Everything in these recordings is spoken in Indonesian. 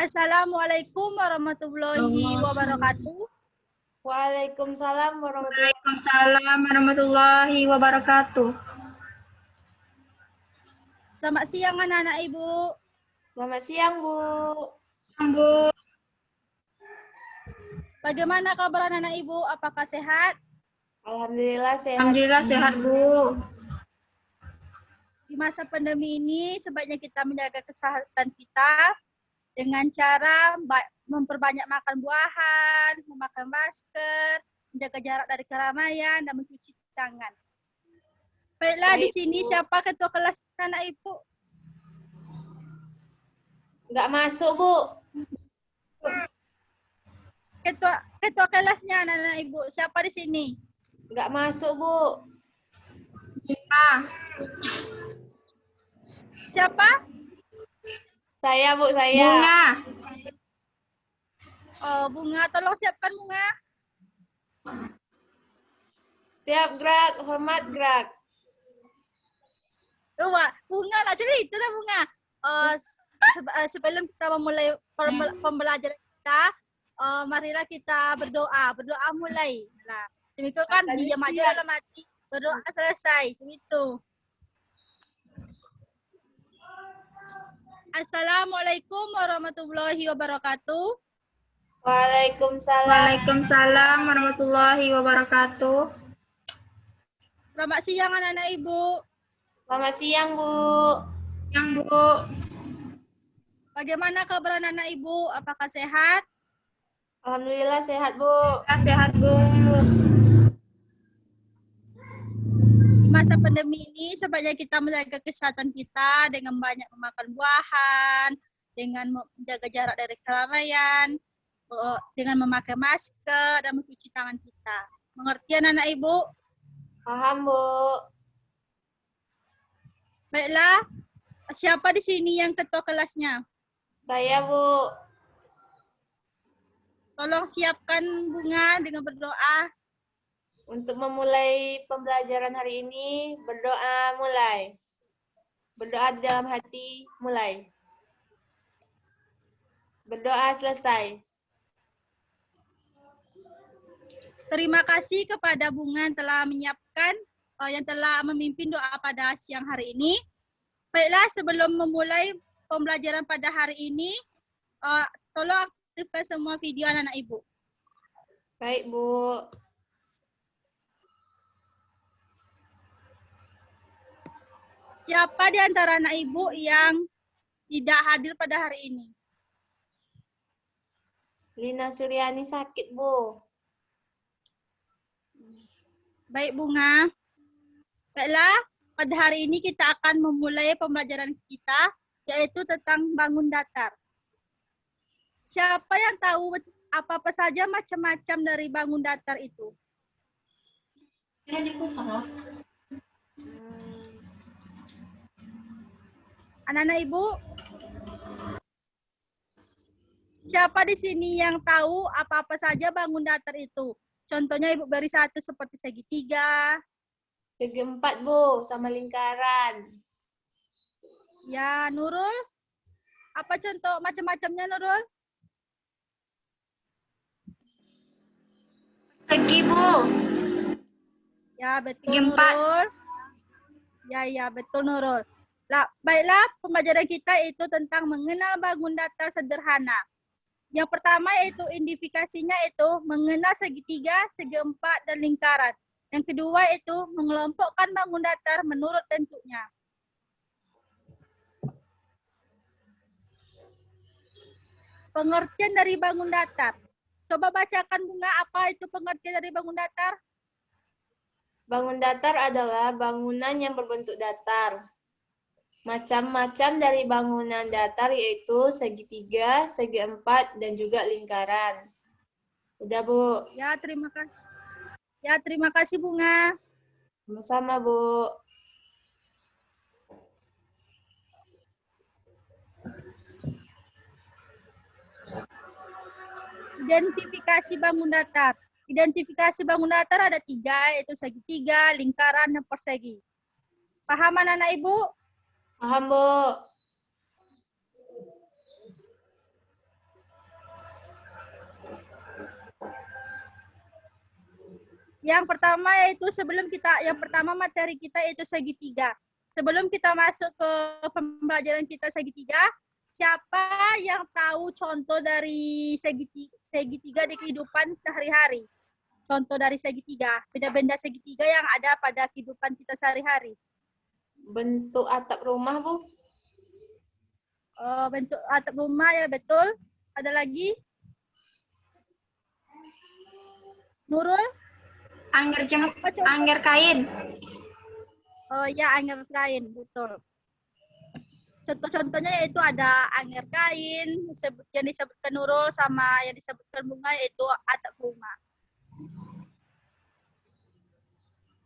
Assalamualaikum warahmatullahi wabarakatuh. Waalaikumsalam warahmatullahi Waalaikumsalam warahmatullahi wabarakatuh. Selamat siang anak-anak Ibu. Selamat siang, Bu. Bu, Bagaimana kabar anak-anak Ibu? Apakah sehat? Alhamdulillah sehat. alhamdulillah sehat, Bu. Di masa pandemi ini sebaiknya kita menjaga kesehatan kita dengan cara memperbanyak makan buahan, memakai masker, menjaga jarak dari keramaian, dan mencuci tangan. Baiklah, Baik, di sini Bu. siapa ketua kelas anak Ibu? Nggak masuk, Bu. Ketua kelasnya anak-anak Ibu. Siapa di sini? Nggak masuk, Bu. Siapa? Saya, Bu, saya. Bunga. Oh, Bunga. Tolong siapkan Bunga. Siap, gerak. Hormat, gerak. Bunga lah cerita lah Bunga. Sebelum kita memulai pembelajaran kita, marilah kita berdoa. Berdoa mulai. Nah, demikian kan diam aja dalam hati. Berdoa selesai. Begitu. Assalamualaikum warahmatullahi wabarakatuh. Waalaikumsalam. Waalaikumsalam warahmatullahi wabarakatuh. Selamat siang anak-anak Ibu. Selamat siang, Bu. Yang Bu, Bagaimana kabar anak-anak Ibu? Apakah sehat? Alhamdulillah sehat, Bu. sehat, Bu. Di masa pandemi ini sebaiknya kita menjaga kesehatan kita dengan banyak memakan buahan, dengan menjaga jarak dari keramaian, dengan memakai masker dan mencuci tangan kita. Mengerti anak-anak Ibu? Paham, Bu. Baiklah, siapa di sini yang ketua kelasnya? Saya, Bu. Tolong siapkan Bunga dengan berdoa. Untuk memulai pembelajaran hari ini, berdoa mulai. Berdoa di dalam hati, mulai. Berdoa selesai. Terima kasih kepada Bunga yang telah menyiapkan, yang telah memimpin doa pada siang hari ini. Baiklah, sebelum memulai pembelajaran pada hari ini, tolong aktifkan semua video anak-anak Ibu. Baik, Bu. Siapa di antara anak Ibu yang tidak hadir pada hari ini? Lina Suryani sakit, Bu. Baik, Bunga. Baiklah, pada hari ini kita akan memulai pembelajaran kita, yaitu tentang bangun datar. Siapa yang tahu apa-apa saja macam-macam dari bangun datar itu? Anak-anak Ibu, siapa di sini yang tahu apa-apa saja bangun datar itu? Contohnya Ibu beri satu seperti segitiga. Segi empat, Bu, sama lingkaran. Ya, Nurul. Apa contoh macam-macamnya, Nurul? Segi, Bu. Ya, betul, Segi empat. Nurul. Ya, betul, Nurul. Baiklah, pembelajaran kita itu tentang mengenal bangun datar sederhana. Yang pertama yaitu identifikasinya itu mengenal segitiga, segi empat, dan lingkaran. Yang kedua itu mengelompokkan bangun datar menurut bentuknya. Pengertian dari bangun datar. Coba bacakan Bunga, apa itu pengertian dari bangun datar? Bangun datar adalah bangunan yang berbentuk datar. Macam-macam dari bangunan datar yaitu segitiga, segi empat, dan juga lingkaran. Udah, Bu. Ya, terima kasih Bunga. Sama-sama, Bu. Identifikasi bangun datar. Identifikasi bangun datar ada 3, yaitu segitiga, lingkaran, dan persegi. Paham anak-anak Ibu? Paham, Bu. Yang pertama yaitu yang pertama materi kita itu segitiga. Sebelum kita masuk ke pembelajaran kita segitiga, siapa yang tahu contoh dari segitiga di kehidupan sehari-hari? Contoh dari segitiga, benda-benda segitiga yang ada pada kehidupan kita sehari-hari. Bentuk atap rumah, Bu. Bentuk atap rumah ya betul. Ada lagi? Nurul? Angger kain. Oh ya, angger kain, betul. Contoh-contohnya yaitu ada angger kain, yang disebutkan Nurul sama yang disebutkan Bunga yaitu atap rumah.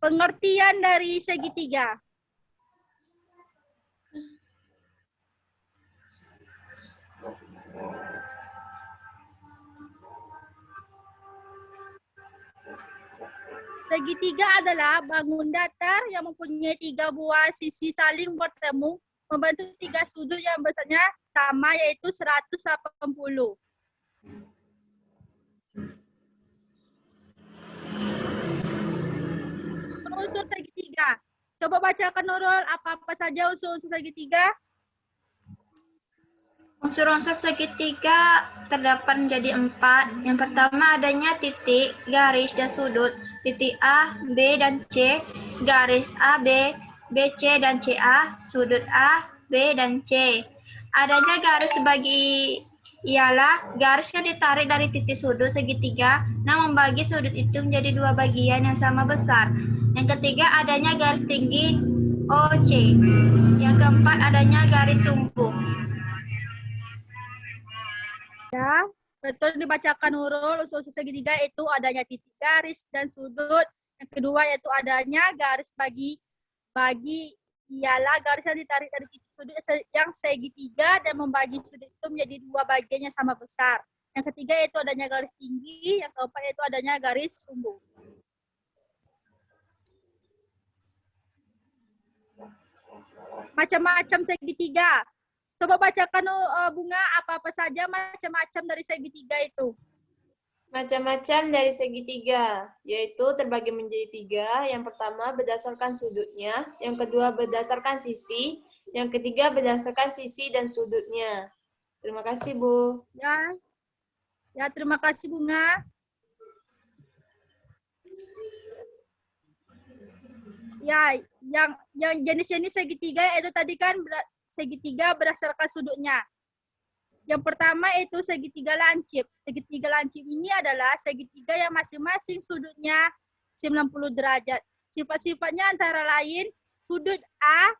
Pengertian dari segitiga. Segitiga adalah bangun datar yang mempunyai 3 buah sisi saling bertemu, membentuk 3 sudut yang besarnya sama yaitu 180. Unsur segitiga. Coba bacakan Nurul apa-apa saja unsur-unsur segitiga. Unsur-unsur segitiga terdapat menjadi 4. Yang pertama adanya titik, garis, dan sudut. Titik A, B, dan C. Garis A, B, BC, dan CA. Sudut A, B, dan C. Adanya garis bagi ialah garis yang ditarik dari titik sudut segitiga, nah membagi sudut itu menjadi 2 bagian yang sama besar. Yang ketiga adanya garis tinggi OC. Yang keempat adanya garis sumbu. Ya, betul dibacakan Nurul. Unsur-unsur segitiga itu adanya titik, garis, dan sudut. Yang kedua yaitu adanya garis bagi ialah garis yang ditarik dari titik sudut yang segitiga dan membagi sudut itu menjadi 2 bagian yang sama besar. Yang ketiga yaitu adanya garis tinggi, yang keempat yaitu adanya garis sumbu. Macam-macam segitiga. Coba bacakan Bunga apa-apa saja macam-macam dari segitiga itu. Macam-macam dari segitiga, yaitu terbagi menjadi 3. Yang pertama berdasarkan sudutnya, yang kedua berdasarkan sisi, yang ketiga berdasarkan sisi dan sudutnya. Terima kasih, Bu. Ya, terima kasih Bunga. Ya, yang jenis-jenis segitiga itu tadi kan segitiga berdasarkan sudutnya. Yang pertama itu segitiga lancip. Segitiga lancip ini adalah segitiga yang masing-masing sudutnya 90 derajat. Sifat-sifatnya antara lain sudut A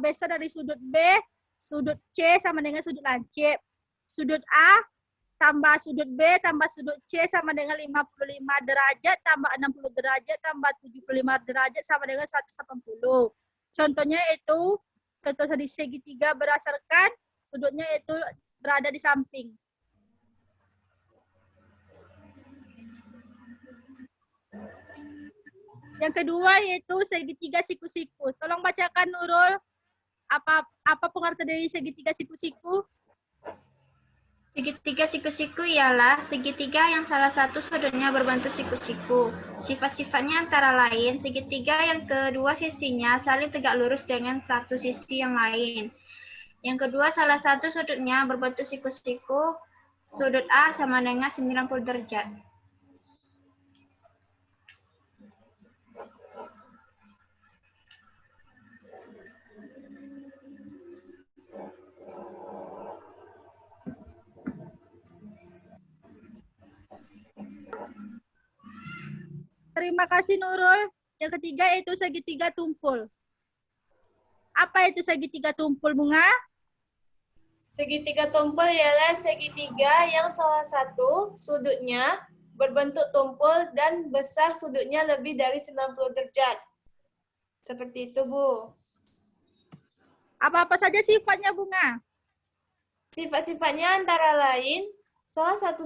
besar dari sudut B, sudut C sama dengan sudut lancip. Sudut A tambah sudut B tambah sudut C sama dengan 55 derajat tambah 60 derajat tambah 75 derajat sama dengan 180. Contohnya itu contoh dari segitiga berdasarkan sudutnya itu berada di samping. Yang kedua yaitu segitiga siku-siku. Tolong bacakan Nurul apa pengertian dari segitiga siku-siku? Segitiga siku-siku ialah segitiga yang salah satu sudutnya berbentuk siku-siku. Sifat-sifatnya antara lain, segitiga yang kedua sisinya saling tegak lurus dengan satu sisi yang lain. Yang kedua, salah satu sudutnya berbentuk siku-siku, sudut A sama dengan 90 derajat. Terima kasih Nurul. Yang ketiga itu segitiga tumpul. Apa itu segitiga tumpul, Bunga? Segitiga tumpul ialah segitiga yang salah satu sudutnya berbentuk tumpul dan besar sudutnya lebih dari 90 derajat. Seperti itu, Bu. Apa-apa saja sifatnya, Bunga? Sifat-sifatnya antara lain salah satu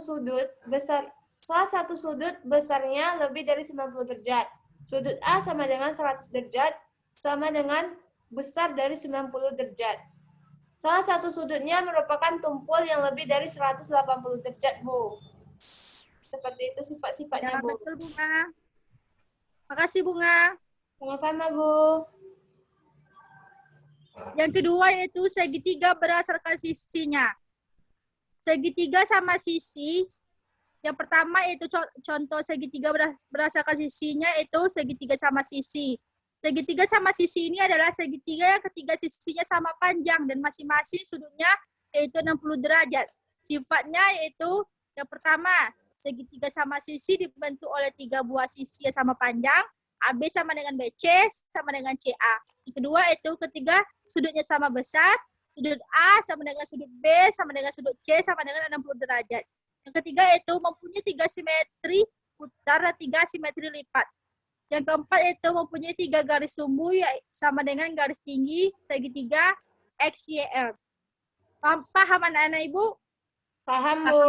sudut besarnya lebih dari 90 derajat. Sudut A sama dengan 100 derajat sama dengan besar dari 90 derajat. Salah satu sudutnya merupakan tumpul yang lebih dari 180 derajat, Bu. Seperti itu sifat-sifatnya, Ya, Bu. betul Bunga. Makasih Bunga. Sama-sama, Bu. Yang kedua yaitu segitiga berdasarkan sisinya. Segitiga sama sisi. Yang pertama itu contoh segitiga berdasarkan sisinya itu segitiga sama sisi. Segitiga sama sisi ini adalah segitiga yang ketiga sisinya sama panjang dan masing-masing sudutnya yaitu 60 derajat. Sifatnya yaitu yang pertama, segitiga sama sisi dibentuk oleh 3 buah sisi yang sama panjang. AB sama dengan BC sama dengan CA. Yang kedua itu ketiga sudutnya sama besar. Sudut A sama dengan sudut B sama dengan sudut C sama dengan 60 derajat. Yang ketiga itu mempunyai 3 simetri putar dan 3 simetri lipat. Yang keempat itu mempunyai 3 garis sumbu sama dengan garis tinggi segitiga XYL. Paham anak-anak Ibu? Paham, Bu.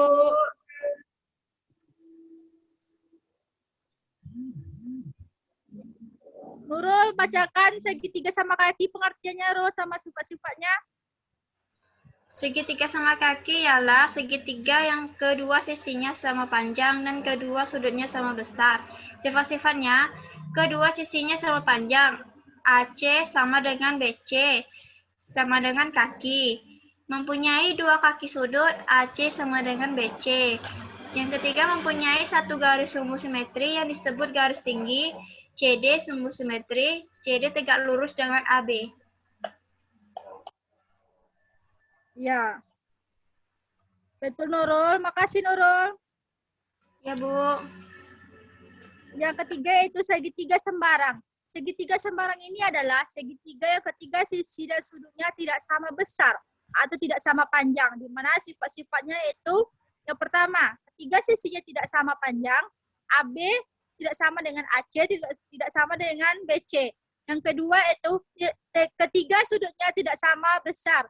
Nurul, bacakan segitiga sama kaki pengertiannya, Nurul, sama sifat-sifatnya. Segitiga sama kaki ialah segitiga yang kedua sisinya sama panjang dan kedua sudutnya sama besar. Sifat-sifatnya, kedua sisinya sama panjang. AC sama dengan BC, sama dengan kaki. Mempunyai 2 kaki sudut, AC sama dengan BC. Yang ketiga mempunyai 1 garis sumbu simetri yang disebut garis tinggi. CD sumbu simetri, CD tegak lurus dengan AB. Ya. Betul Nurul, makasih Nurul. Ya, Bu. Yang ketiga itu segitiga sembarang. Segitiga sembarang ini adalah segitiga yang ketiga sisi dan sudutnya tidak sama besar atau tidak sama panjang, di mana sifat-sifatnya itu yang pertama, ketiga sisinya tidak sama panjang, AB tidak sama dengan AC, tidak sama dengan BC. Yang kedua itu ketiga sudutnya tidak sama besar.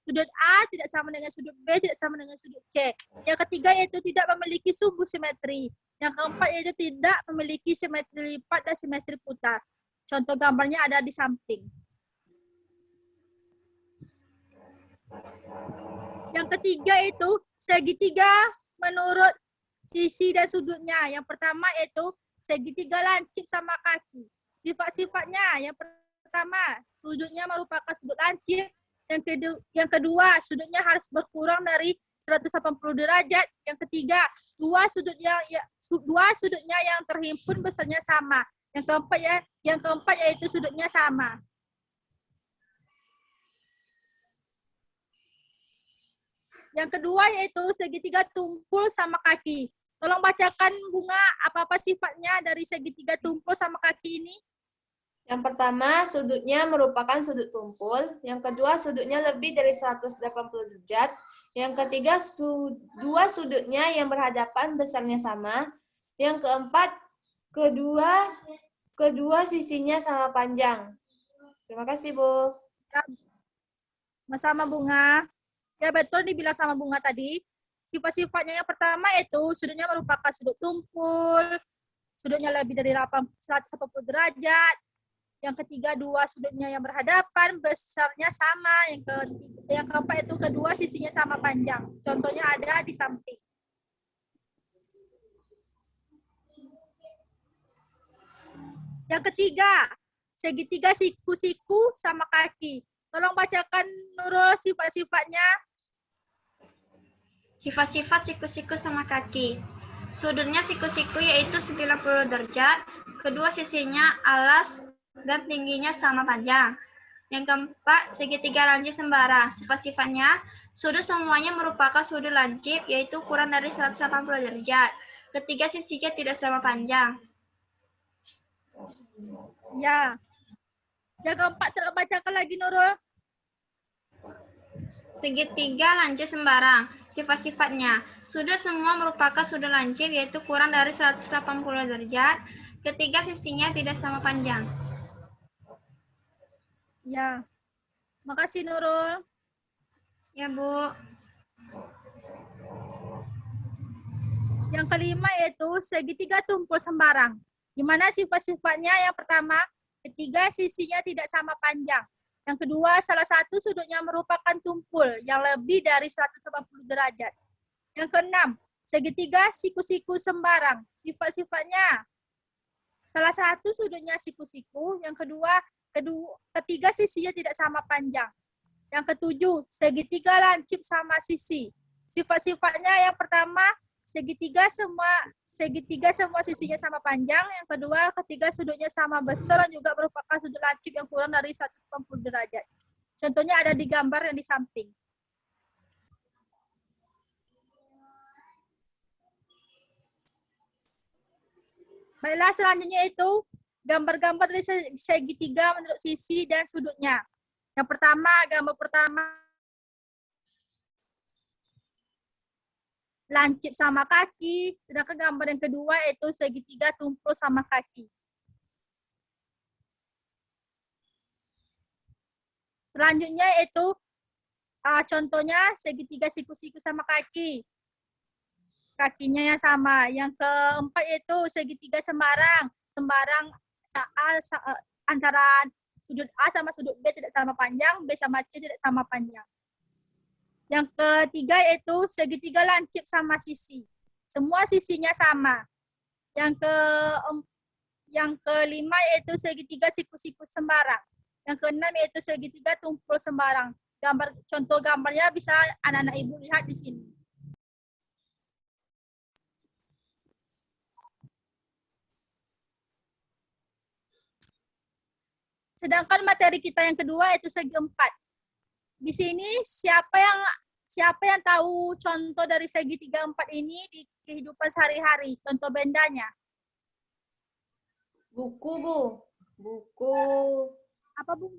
Sudut A tidak sama dengan sudut B, tidak sama dengan sudut C. Yang ketiga yaitu tidak memiliki sumbu simetri. Yang keempat yaitu tidak memiliki simetri lipat dan simetri putar. Contoh gambarnya ada di samping. Yang ketiga itu segitiga menurut sisi dan sudutnya. Yang pertama yaitu segitiga lancip sama kaki. Sifat-sifatnya yang pertama, sudutnya merupakan sudut lancip. Yang kedua, sudutnya harus berkurang dari 180 derajat. Yang ketiga, dua sudutnya yang terhimpun besarnya sama. Yang keempat yaitu sudutnya sama. Yang kedua yaitu segitiga tumpul sama kaki. Tolong bacakan Bunga apa-apa sifatnya dari segitiga tumpul sama kaki ini. Yang pertama, sudutnya merupakan sudut tumpul. Yang kedua, sudutnya lebih dari 180 derajat. Yang ketiga, dua sudutnya yang berhadapan besarnya sama. Yang keempat, kedua sisinya sama panjang. Terima kasih, Bu. Sama Bunga. Ya betul dibilang sama Bunga tadi. Sifat-sifatnya yang pertama itu sudutnya merupakan sudut tumpul. Sudutnya lebih dari 180 derajat. Yang ketiga, dua sudutnya yang berhadapan, besarnya sama. Yang keempat itu kedua sisinya sama panjang. Contohnya ada di samping. Yang ketiga, segitiga siku-siku sama kaki. Tolong bacakan Nurul sifat-sifatnya. Sifat-sifat siku-siku sama kaki. Sudutnya siku-siku yaitu 90 derajat. Kedua sisinya alas dan tingginya sama panjang. Yang keempat, segitiga lancip sembarang. Sifat-sifatnya, sudut semuanya merupakan sudut lancip, yaitu kurang dari 180 derajat. Ketiga sisinya tidak sama panjang. Ya. Yang keempat, bacakan lagi Nurul. Segitiga lancip sembarang. Sifat-sifatnya, sudut semua merupakan sudut lancip, yaitu kurang dari 180 derajat. Ketiga sisinya tidak sama panjang. Ya. Makasih Nurul. Ya, Bu. Yang kelima yaitu segitiga tumpul sembarang. Di mana sifat-sifatnya yang pertama, ketiga sisinya tidak sama panjang. Yang kedua, salah satu sudutnya merupakan tumpul yang lebih dari 180 derajat. Yang keenam, segitiga siku-siku sembarang. Sifat-sifatnya, salah satu sudutnya siku-siku, yang ketiga sisinya tidak sama panjang. Yang ketujuh, segitiga lancip sama sisi. Sifat-sifatnya yang pertama, segitiga semua sisinya sama panjang. Yang kedua, ketiga sudutnya sama besar dan juga merupakan sudut lancip yang kurang dari 180 derajat. Contohnya ada di gambar yang di samping. Baiklah, selanjutnya itu gambar-gambar dari segitiga menurut sisi dan sudutnya. Yang pertama, gambar pertama lancip sama kaki, sedangkan gambar yang kedua itu segitiga tumpul sama kaki. Selanjutnya itu contohnya segitiga siku-siku sama kaki. Kakinya yang sama. Yang keempat itu segitiga sembarang. Sembarang antara sudut A sama sudut B tidak sama panjang, B sama C tidak sama panjang. Yang ketiga itu segitiga lancip sama sisi. Semua sisinya sama. Yang kelima itu segitiga siku-siku sembarang. Yang keenam yaitu segitiga tumpul sembarang. Contoh gambarnya bisa anak-anak ibu lihat di sini. Sedangkan materi kita yang kedua itu segi empat. Di sini siapa yang tahu contoh dari segitiga empat ini di kehidupan sehari-hari? Contoh bendanya. Buku, Bu. Buku. Apa, Bu?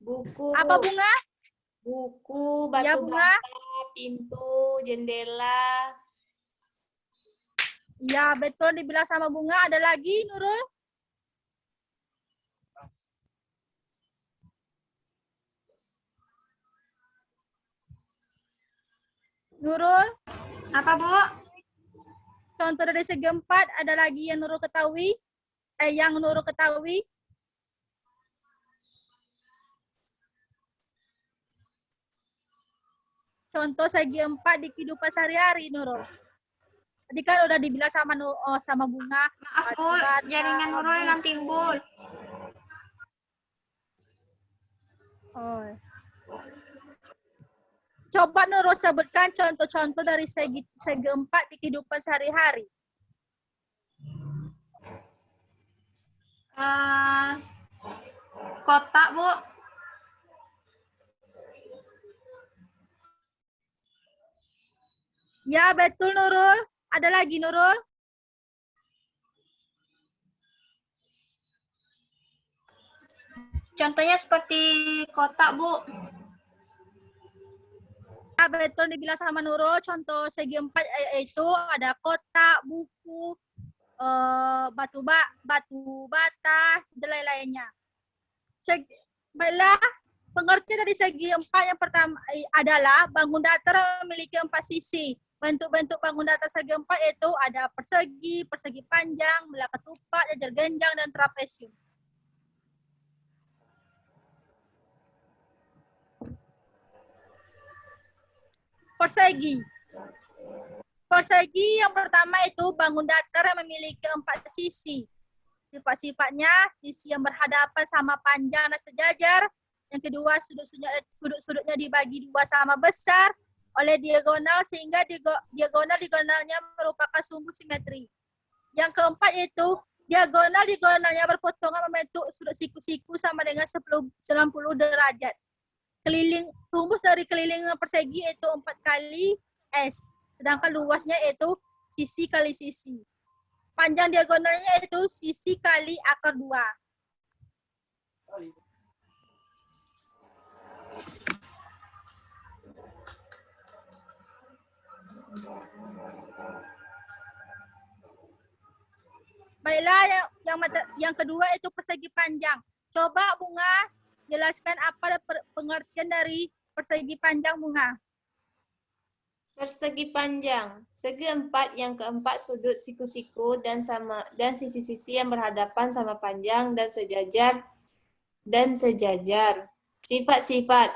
Buku. Apa, Bunga? Buku, Ya, batu Bunga. bata, pintu, jendela. Ya, betul dibilang sama Bunga. Ada lagi, Nurul? Nurul? Apa, Bu? Contoh dari segi empat, ada lagi yang Nurul ketahui? Yang Nurul ketahui? Contoh segi empat di kehidupan sehari-hari, Nurul. Tadi kan udah dibilang sama Bunga. Maaf, Bu. Jaringan Nurul hilang timbul. Oh. Coba Nurul sebutkan contoh-contoh dari segi empat di kehidupan sehari-hari. Kotak, Bu. Ya, betul Nurul. Ada lagi Nurul? Contohnya seperti kotak, Bu. Ya, betul dibilang sama Nurul. Contoh segi empat itu ada kotak, buku, batu bata, dan lain-lainnya. Baiklah, pengertian dari segi empat yang pertama adalah bangun datar memiliki 4 sisi. Bentuk-bentuk bangun datar segi empat itu ada persegi, persegi panjang, belah ketupat, jajar genjang, dan trapesium. Persegi. Persegi yang pertama itu bangun datar yang memiliki 4 sisi. Sifat-sifatnya, sisi yang berhadapan sama panjang dan sejajar. Yang kedua, sudut-sudutnya dibagi 2 sama besar oleh diagonal, sehingga diagonalnya merupakan sumbu simetri. Yang keempat itu, diagonalnya berpotongan membentuk sudut siku-siku sama dengan 90 derajat. Rumus dari keliling persegi itu 4 kali S, sedangkan luasnya itu sisi kali sisi. Panjang diagonalnya itu sisi kali akar 2. Baiklah, yang kedua itu persegi panjang. Coba Bunga jelaskan apa pengertian dari persegi panjang, Bunga. Persegi panjang, segi empat yang keempat sudut siku-siku dan sisi-sisi yang berhadapan sama panjang dan sejajar. Sifat-sifat.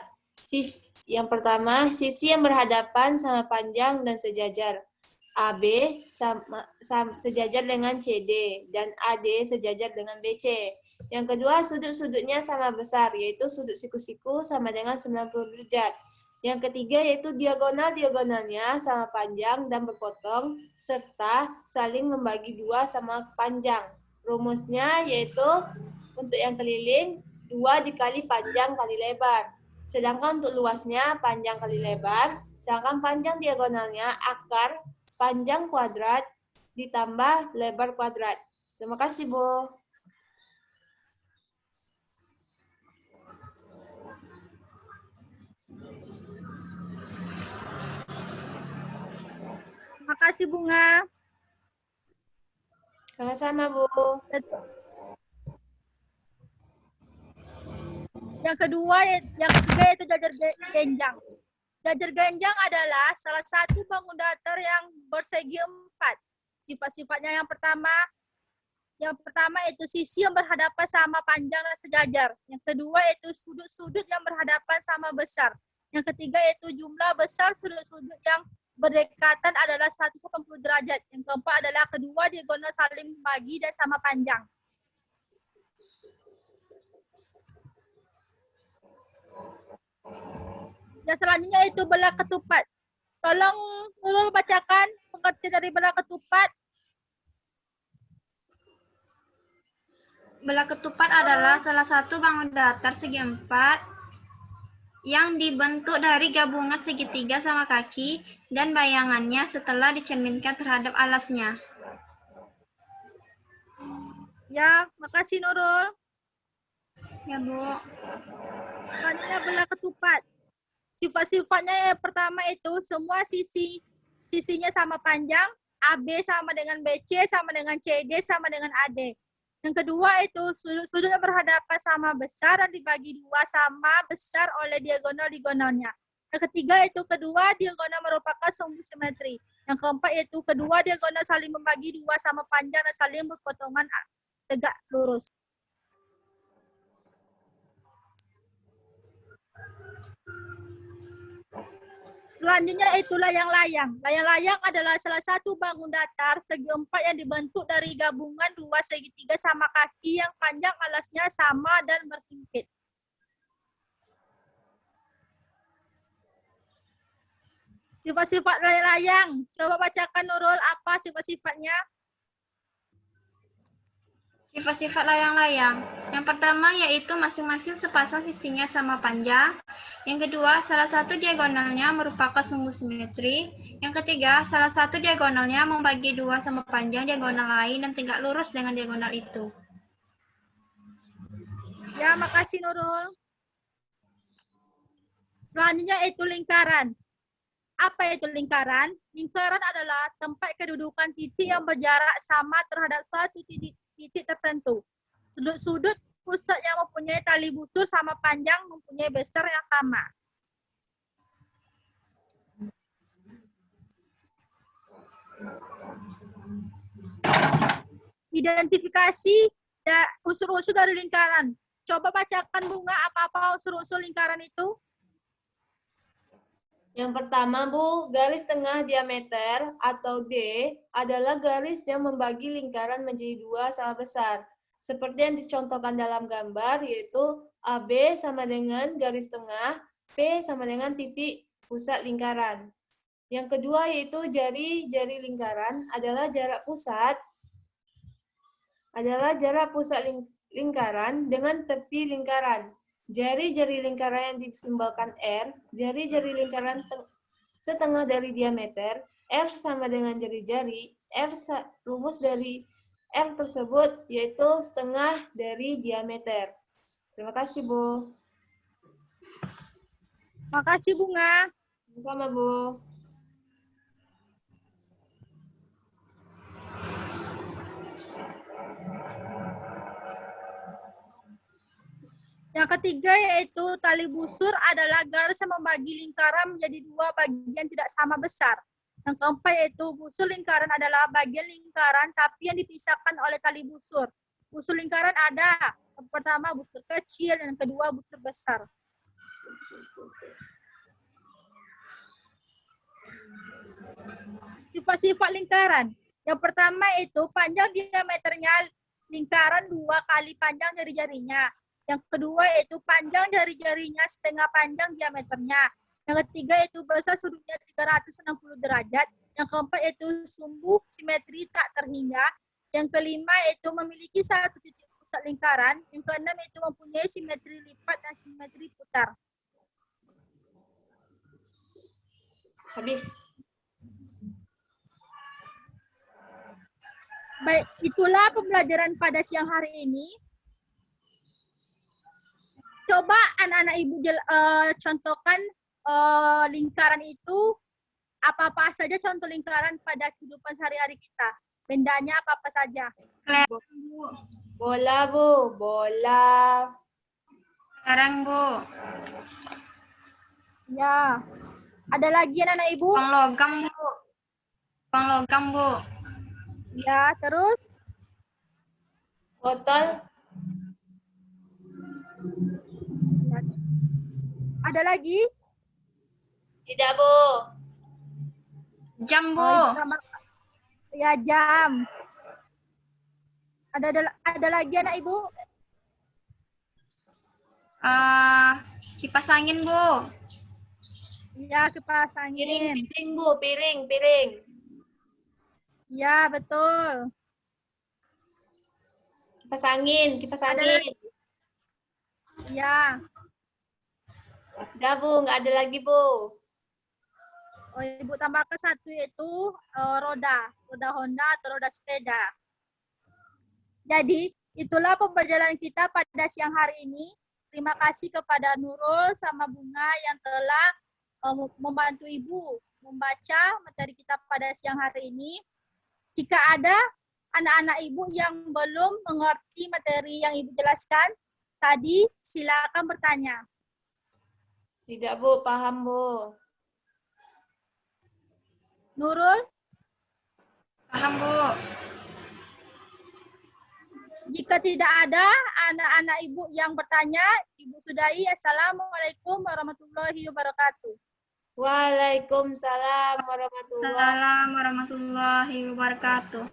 Yang pertama, sisi yang berhadapan sama panjang dan sejajar. AB sejajar dengan CD dan AD sejajar dengan BC. Yang kedua, sudut-sudutnya sama besar, yaitu sudut siku-siku sama dengan 90 derajat. Yang ketiga yaitu diagonal-diagonalnya sama panjang dan berpotong, serta saling membagi dua sama panjang. Rumusnya yaitu untuk yang keliling, 2 dikali panjang kali lebar. Sedangkan untuk luasnya, panjang kali lebar, sedangkan panjang diagonalnya akar panjang kuadrat ditambah lebar kuadrat. Terima kasih, Bu. Terima kasih Bunga. Sama-sama, Bu. Yang kedua, yang ketiga yaitu jajar genjang. Jajar genjang adalah salah satu bangun datar yang bersegi 4. Sifat-sifatnya yang pertama itu sisi yang berhadapan sama panjang dan sejajar. Yang kedua itu sudut-sudut yang berhadapan sama besar. Yang ketiga itu jumlah besar sudut-sudut yang berdekatan adalah 180 derajat. Yang keempat adalah kedua diagonal saling membagi dan sama panjang. Yang selanjutnya itu belah ketupat. Tolong Nurul bacakan pengertian dari belah ketupat. Belah ketupat adalah salah satu bangun datar segi 4 yang dibentuk dari gabungan segitiga sama kaki dan bayangannya setelah dicerminkan terhadap alasnya. Ya, makasih Nurul. Ya, Bu. Selanjutnya belah ketupat. Sifat-sifatnya yang pertama itu semua sisinya sama panjang, AB sama dengan BC, sama dengan CD, sama dengan AD. Yang kedua itu sudut yang berhadapan sama besar dan dibagi dua sama besar oleh diagonal-diagonalnya. Yang ketiga itu kedua diagonal merupakan sumbu simetri. Yang keempat itu kedua diagonal saling membagi dua sama panjang dan saling berpotongan tegak lurus. Selanjutnya itu layang-layang. Layang-layang adalah salah satu bangun datar segi 4 yang dibentuk dari gabungan dua segitiga sama kaki yang panjang alasnya sama dan berhimpit. Sifat-sifat layang-layang. Coba bacakan Nurul apa sifat-sifatnya. Sifat-sifat layang-layang. Yang pertama yaitu masing-masing sepasang sisinya sama panjang. Yang kedua, salah satu diagonalnya merupakan sumbu simetri. Yang ketiga, salah satu diagonalnya membagi dua sama panjang diagonal lain dan tegak lurus dengan diagonal itu. Ya, makasih Nurul. Selanjutnya itu lingkaran. Apa itu lingkaran? Lingkaran adalah tempat kedudukan titik yang berjarak sama terhadap suatu titik tertentu. Sudut-sudut pusat yang mempunyai tali butur sama panjang mempunyai besar yang sama. Identifikasi unsur-unsur dari lingkaran. Coba bacakan Bunga apa-apa unsur-unsur lingkaran itu. Yang pertama, Bu, garis tengah diameter atau D adalah garis yang membagi lingkaran menjadi dua sama besar. Seperti yang dicontohkan dalam gambar, yaitu AB sama dengan garis tengah, P sama dengan titik pusat lingkaran. Yang kedua yaitu jari-jari lingkaran adalah jarak pusat lingkaran dengan tepi lingkaran. Jari-jari lingkaran yang disimbolkan R, jari-jari lingkaran setengah dari diameter, R sama dengan jari-jari, rumus dari R tersebut yaitu setengah dari diameter. Terima kasih, Bu. Makasih Bunga. Sama, Bu. Yang ketiga yaitu tali busur adalah garis yang membagi lingkaran menjadi dua bagian tidak sama besar. Yang keempat yaitu busur lingkaran adalah bagian lingkaran tapi yang dipisahkan oleh tali busur. Busur lingkaran ada, yang pertama busur kecil, yang kedua busur besar. Sifat-sifat lingkaran. Yang pertama itu panjang diameternya lingkaran 2 kali panjang dari jarinya. Yang kedua itu panjang dari jarinya setengah panjang diameternya. Yang ketiga itu besar sudutnya 360 derajat. Yang keempat itu sumbu simetri tak terhingga. Yang kelima itu memiliki satu titik pusat lingkaran. Yang keenam itu mempunyai simetri lipat dan simetri putar. Habis. Baik, itulah pembelajaran pada siang hari ini. Coba anak-anak ibu contohkan lingkaran itu apa-apa saja contoh lingkaran pada kehidupan sehari-hari kita. Bendanya apa-apa saja. Bola, Bu. Bola. Sekarang, Bu. Ya. Ada lagi anak-anak ibu? Uang logam, Bu. Uang logam, Bu. Ya, terus? Botol. Ada lagi? Tidak, Bu. Jam, Bu. Oh, ya, jam. Ada lagi anak ibu? Kipas angin, Bu. Ya, kipas Piring, angin. piring, Bu. Piring, piring. Ya, betul. Kipas angin, kipas Ada angin. Ya. Udah, Bu. Nggak ada lagi, Bu. Oh, ibu tambahkan satu yaitu roda Honda atau roda sepeda. Jadi, itulah pembelajaran kita pada siang hari ini. Terima kasih kepada Nurul sama Bunga yang telah membantu Ibu membaca materi kita pada siang hari ini. Jika ada anak-anak Ibu yang belum mengerti materi yang Ibu jelaskan tadi, silakan bertanya. Tidak, Bu. Paham, Bu. Nurul? Paham, Bu. Jika tidak ada anak-anak Ibu yang bertanya, Ibu sudahi. Assalamualaikum warahmatullahi wabarakatuh. Waalaikumsalam warahmatullahi Assalamualaikum warahmatullahi wabarakatuh.